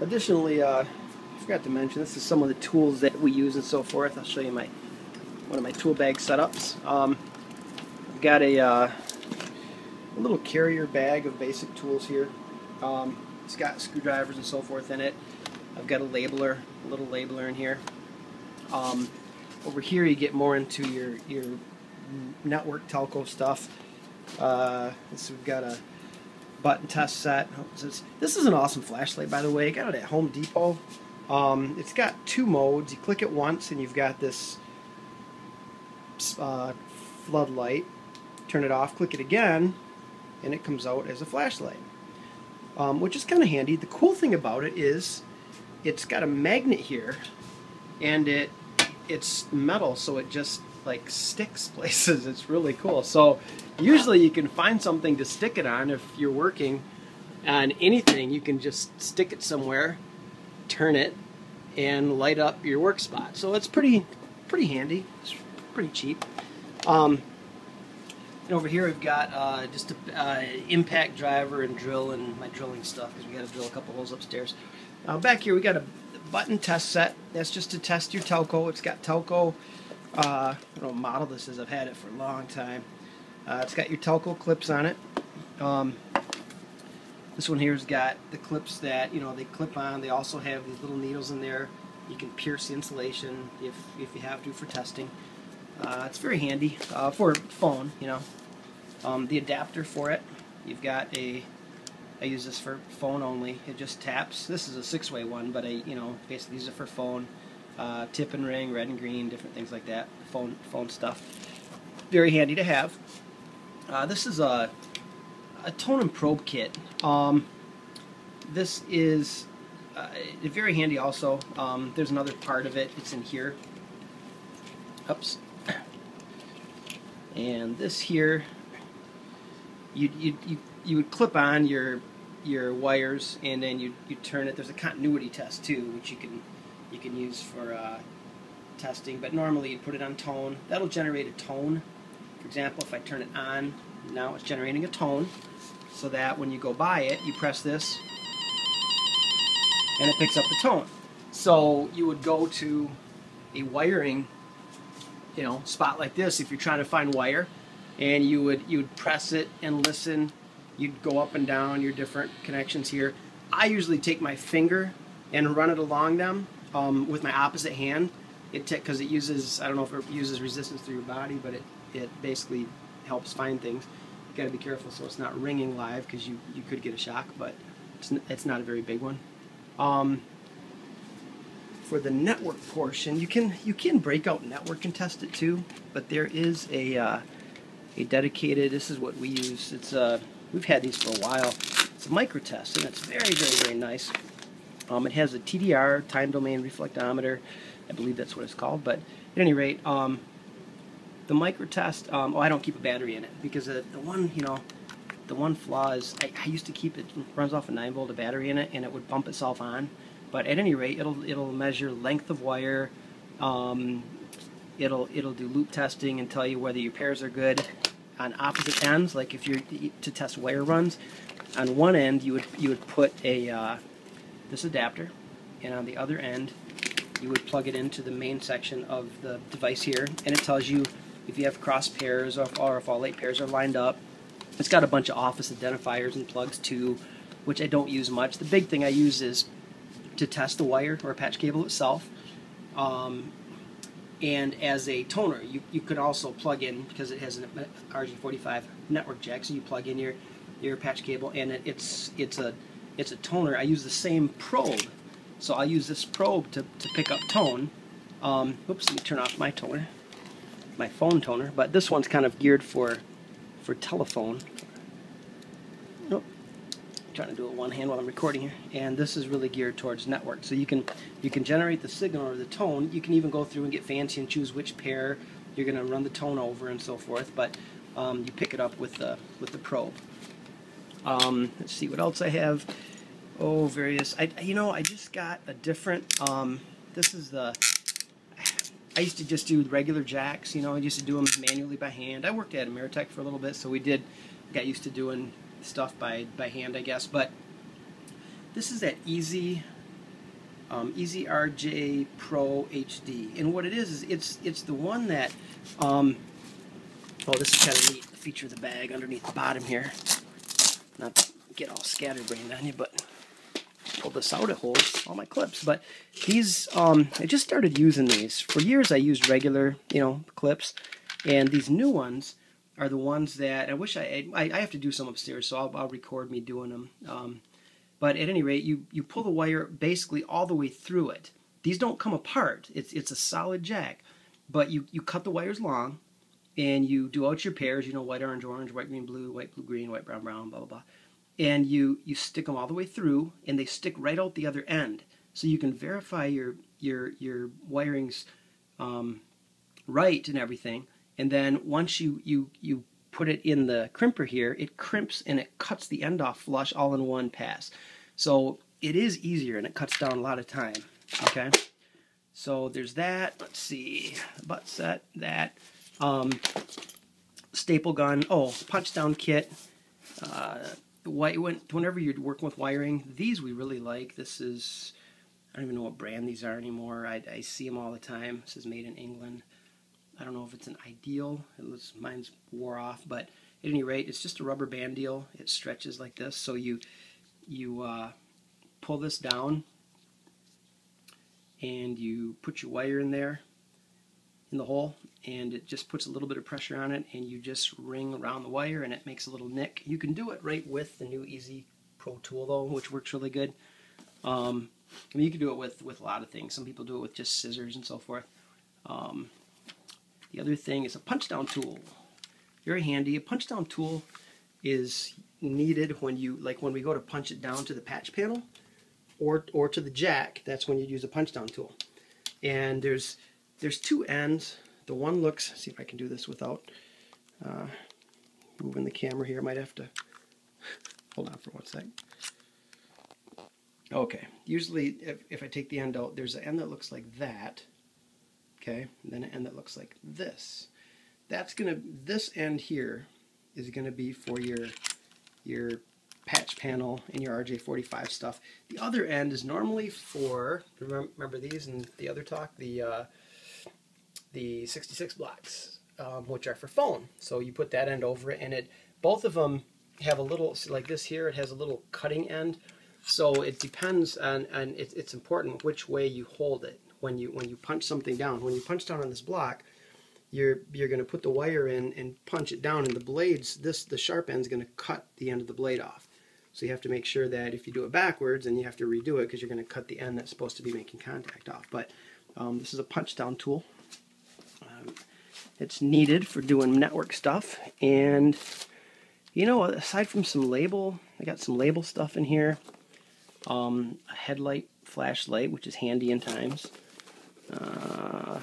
Additionally, I forgot to mention, this is some of the tools that we use and so forth. I'll show you one of my tool bag setups. I've got a little carrier bag of basic tools here. It's got screwdrivers and so forth in it. I've got a little labeler in here. Over here you get more into your network telco stuff. So we've got a button test set. This is an awesome flashlight, by the way. I got it at Home Depot. It's got 2 modes. You click it once and you've got this floodlight. Turn it off, click it again, and it comes out as a flashlight, which is kind of handy. The cool thing about it is it's got a magnet here, and it's metal, so it just like sticks places. It's really cool. So usually you can find something to stick it on. If you're working on anything, you can just stick it somewhere, turn it, and light up your work spot. So it's pretty handy. It's pretty cheap. And over here we've got just an impact driver and drill and my drilling stuff, because we got to drill a couple holes upstairs. Back here we got a button test set. That's just to test your telco. It's got telco. I don't know what model this is. I've had it for a long time. It's got your telco clips on it. This one here's got the clips that they clip on. They also have these little needles in there. You can pierce the insulation if you have to for testing. It's very handy for phone. The adapter for it. You've got I use this for phone only. It just taps. This is a 6-way one, but basically these are for phone. Tip and ring, red and green, different things like that. Phone stuff. Very handy to have. This is a tone and probe kit. This is very handy also. There's another part of it. It's in here. Oops. And this here, you would clip on your wires, and then you turn it. There's a continuity test too, which you can use for testing. But normally you put it on tone. That'll generate a tone. For example, if I turn it on, now it's generating a tone, so that when you go by it, you press this, and it picks up the tone. So you would go to a wiring spot like this if you're trying to find wire, and you would press it and listen. You'd go up and down your different connections here. I usually take my finger and run it along them with my opposite hand. Because it uses, I don't know if it uses resistance through your body, but it basically helps find things. You got to be careful so it's not ringing live, because you could get a shock, but it's not a very big one. For the network portion, you can break out network and test it too, but there is a dedicated. This is what we use. It's we've had these for a while. It's a Microtest, and it's very nice. It has a TDR, time domain reflectometer. I believe that's what it's called. But at any rate, the Microtest. I don't keep a battery in it, because the one flaw is I used to keep it. Runs off a 9-volt battery in it, and it would bump itself on. But at any rate, it'll measure length of wire. It'll do loop testing and tell you whether your pairs are good on opposite ends. Like if you're to test wire runs, on one end you would put this adapter, and on the other end you would plug it into the main section of the device here, and it tells you if you have cross pairs or if all 8 pairs are lined up. It's got a bunch of office identifiers and plugs too, which I don't use much. The big thing I use is to test the wire or patch cable itself, and as a toner you could also plug in, because it has an RJ45 network jack, so you plug in your patch cable, and it's a toner. I use the same probe, so I'll use this probe to pick up tone. Oops, let me turn off my toner, my phone toner, but this one's kind of geared for telephone. Nope. Trying to do it one hand while I'm recording here, and this is really geared towards network. So you can generate the signal or the tone. You can even go through and get fancy and choose which pair you're going to run the tone over and so forth. But you pick it up with the probe. Let's see what else I have. Oh, various. I just got a different. This is the. I used to just do regular jacks. I used to do them manually by hand. I worked at Ameritech for a little bit, so got used to doing stuff by hand, I guess. But this is that Easy Easy RJ Pro HD. And what it is it's the one that, oh, this is kind of neat, the feature of the bag underneath the bottom here. Not to get all scatterbrained on you, but pull this out, it holds all my clips. But these, I just started using these. For years I used regular, clips, and these new ones are the ones that I wish I have to do some upstairs, so I'll record me doing them. But at any rate, you pull the wire basically all the way through it. These don't come apart. It's a solid jack, but you cut the wires long, and you do out your pairs, white, orange, orange, white, green, blue, green, white, brown, brown, blah, blah, blah. And you stick them all the way through, and they stick right out the other end. So you can verify your wiring's right and everything. And then once you put it in the crimper here, it crimps and it cuts the end off flush all in one pass. So it is easier and it cuts down a lot of time. Okay, so there's that. Let's see, butt set, that. Staple gun, punch down kit. Whenever you're working with wiring, these we really like. This is, I don't even know what brand these are anymore. I see them all the time. This is made in England. I don't know if it's an Ideal. Mine's wore off, but at any rate, it's just a rubber band deal. It stretches like this, so you pull this down, and you put your wire in there, in the hole, and it just puts a little bit of pressure on it, and you just ring around the wire, and it makes a little nick. You can do it right with the new Easy Pro tool, though, which works really good. You can do it with a lot of things. Some people do it with just scissors and so forth. The other thing is a punch-down tool. Very handy. A punch-down tool is needed when we go to punch it down to the patch panel or to the jack. That's when you use a punch-down tool. And there's two ends. The one looks, see if I can do this without moving the camera here. I might have to hold on for 1 second. Okay. Usually, if I take the end out, there's an end that looks like that. Okay, and then an end that looks like this. This end here is gonna be for your patch panel and your RJ45 stuff. The other end is normally for, remember these and the other talk, the 66 blocks, which are for phone. So you put that end over it, and both of them have a little, like this here, it has a little cutting end. So it depends on it's important which way you hold it. When you punch something down, when you punch down on this block, you're going to put the wire in and punch it down, and the blades, the sharp end is going to cut the end of the blade off. So you have to make sure that if you do it backwards, then you have to redo it because you're going to cut the end that's supposed to be making contact off. But this is a punch down tool. It's needed for doing network stuff, and aside from some label, I got some label stuff in here. A headlight, flashlight, which is handy in times.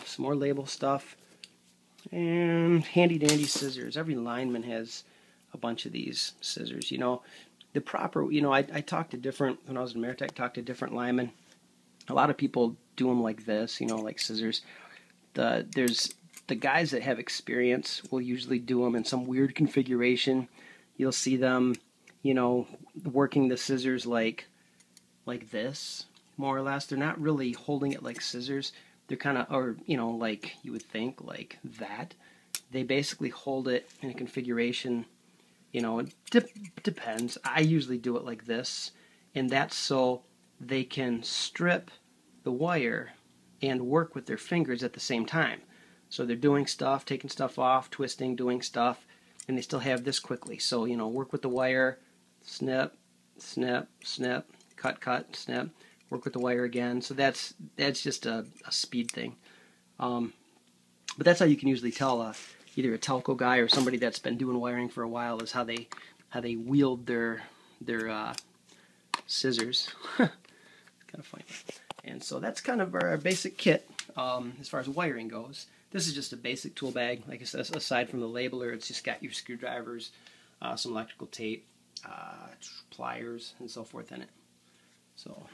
Some more label stuff, and handy dandy scissors. Every lineman has a bunch of these scissors. The proper, I talked to different, when I was in Ameritech, talked to different linemen. A lot of people do them like this, like scissors. There's the guys that have experience will usually do them in some weird configuration. You'll see them, working the scissors like this, more or less. They're not really holding it like scissors. They're kind of, or, like you would think, like that. They basically hold it in a configuration, it depends. I usually do it like this, and that's so they can strip the wire and work with their fingers at the same time. So they're doing stuff, taking stuff off, twisting, doing stuff, and they still have this quickly. So, work with the wire, snip, snip, snip, cut, cut, snip, work with the wire again. So that's just a speed thing. But that's how you can usually tell either a telco guy or somebody that's been doing wiring for a while is how they wield their scissors. Kind of funny. And so that's kind of our basic kit as far as wiring goes. This is just a basic tool bag. Like I said, aside from the labeler, it's just got your screwdrivers, some electrical tape, pliers, and so forth in it. So